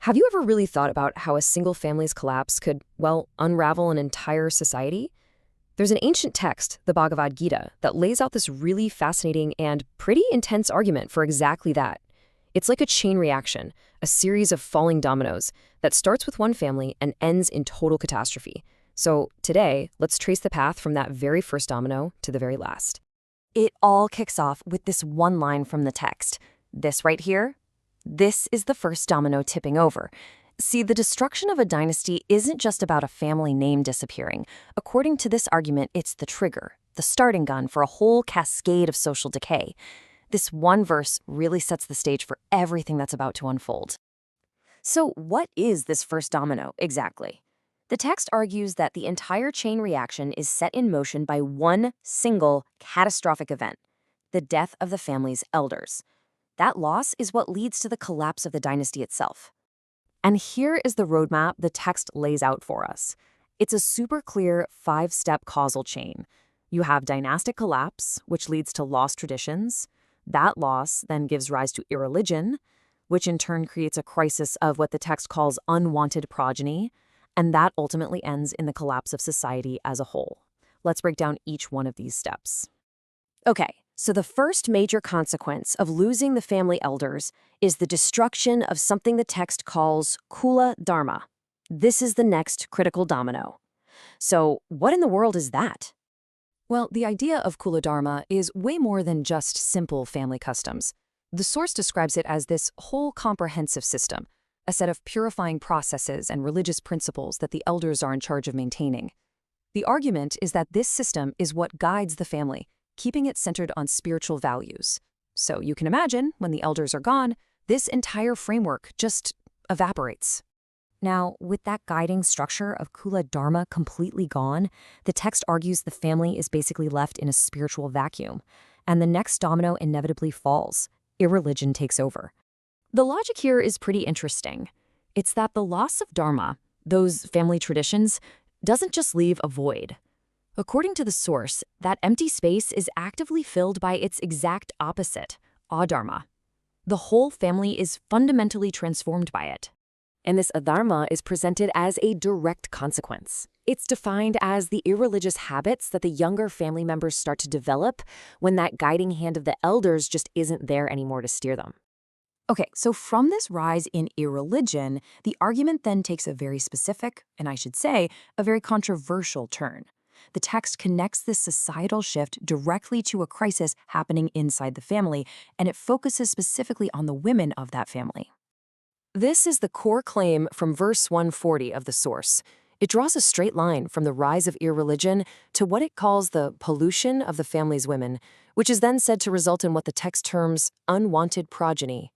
Have you ever really thought about how a single family's collapse could, well, unravel an entire society? There's an ancient text, the Bhagavad Gita, that lays out this really fascinating and pretty intense argument for exactly that. It's like a chain reaction, a series of falling dominoes that starts with one family and ends in total catastrophe. So today, let's trace the path from that very first domino to the very last. It all kicks off with this one line from the text. This right here, this is the first domino tipping over. See, the destruction of a dynasty isn't just about a family name disappearing. According to this argument, it's the trigger, the starting gun for a whole cascade of social decay. This one verse really sets the stage for everything that's about to unfold. So what is this first domino exactly? The text argues that the entire chain reaction is set in motion by one single catastrophic event, the death of the family's elders. That loss is what leads to the collapse of the dynasty itself. And here is the roadmap the text lays out for us. It's a super clear 5-step causal chain. You have dynastic collapse, which leads to lost traditions. That loss then gives rise to irreligion, which in turn creates a crisis of what the text calls unwanted progeny, and that ultimately ends in the collapse of society as a whole. Let's break down each one of these steps. Okay, so the first major consequence of losing the family elders is the destruction of something the text calls kula-dharmāḥ. This is the next critical domino. So what in the world is that? Well, the idea of kula-dharmāḥ is way more than just simple family customs. The source describes it as this whole comprehensive system, a set of purifying processes and religious principles that the elders are in charge of maintaining. The argument is that this system is what guides the family, keeping it centered on spiritual values. So you can imagine, when the elders are gone, this entire framework just evaporates. Now, with that guiding structure of kula-dharmāḥ completely gone, the text argues the family is basically left in a spiritual vacuum, and the next domino inevitably falls. Irreligion takes over. The logic here is pretty interesting. It's that the loss of dharma, those family traditions, doesn't just leave a void. According to the source, that empty space is actively filled by its exact opposite, adharmo. The whole family is fundamentally transformed by it. And this adharmo is presented as a direct consequence. It's defined as the irreligious habits that the younger family members start to develop when that guiding hand of the elders just isn't there anymore to steer them. Okay, so from this rise in irreligion, the argument then takes a very specific, and I should say, a very controversial turn. The text connects this societal shift directly to a crisis happening inside the family, and it focuses specifically on the women of that family. This is the core claim from verse 140 of the source. It draws a straight line from the rise of irreligion to what it calls the pollution of the family's women, which is then said to result in what the text terms unwanted progeny.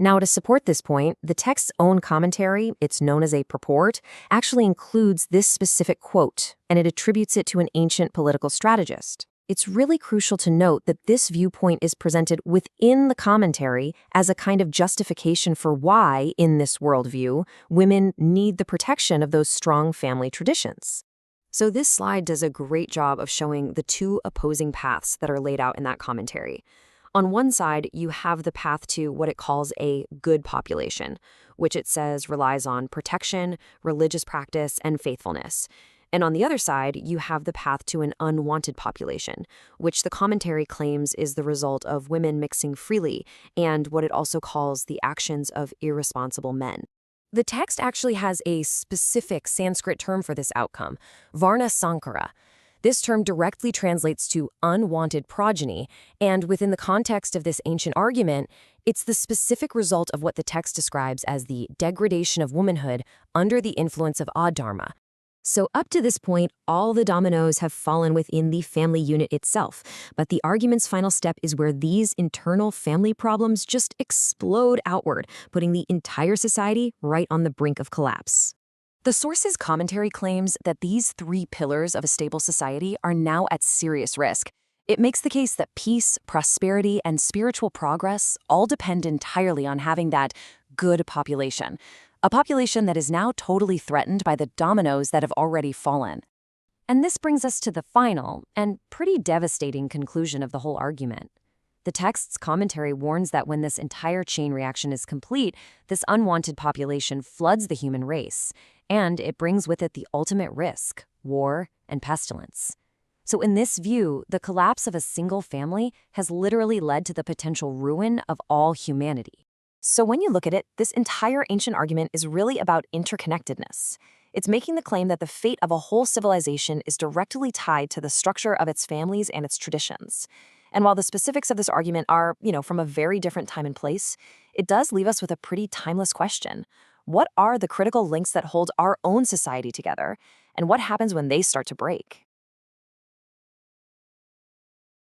Now, to support this point, the text's own commentary, it's known as a purport, actually includes this specific quote, and it attributes it to an ancient political strategist. It's really crucial to note that this viewpoint is presented within the commentary as a kind of justification for why, in this worldview, women need the protection of those strong family traditions. So this slide does a great job of showing the two opposing paths that are laid out in that commentary. On one side, you have the path to what it calls a good population, which it says relies on protection, religious practice, and faithfulness. And on the other side, you have the path to an unwanted population, which the commentary claims is the result of women mixing freely and what it also calls the actions of irresponsible men. The text actually has a specific Sanskrit term for this outcome, varṇāśrama. This term directly translates to unwanted progeny, and within the context of this ancient argument, it's the specific result of what the text describes as the degradation of womanhood under the influence of adharmo. So up to this point, all the dominoes have fallen within the family unit itself, but the argument's final step is where these internal family problems just explode outward, putting the entire society right on the brink of collapse. The source's commentary claims that these 3 pillars of a stable society are now at serious risk. It makes the case that peace, prosperity, and spiritual progress all depend entirely on having that good population, a population that is now totally threatened by the dominoes that have already fallen. And this brings us to the final and pretty devastating conclusion of the whole argument. The text's commentary warns that when this entire chain reaction is complete, this unwanted population floods the human race, and it brings with it the ultimate risk, war and pestilence. So in this view, the collapse of a single family has literally led to the potential ruin of all humanity. So when you look at it, this entire ancient argument is really about interconnectedness. It's making the claim that the fate of a whole civilization is directly tied to the structure of its families and its traditions. And while the specifics of this argument are, from a very different time and place, it does leave us with a pretty timeless question. What are the critical links that hold our own society together? And what happens when they start to break?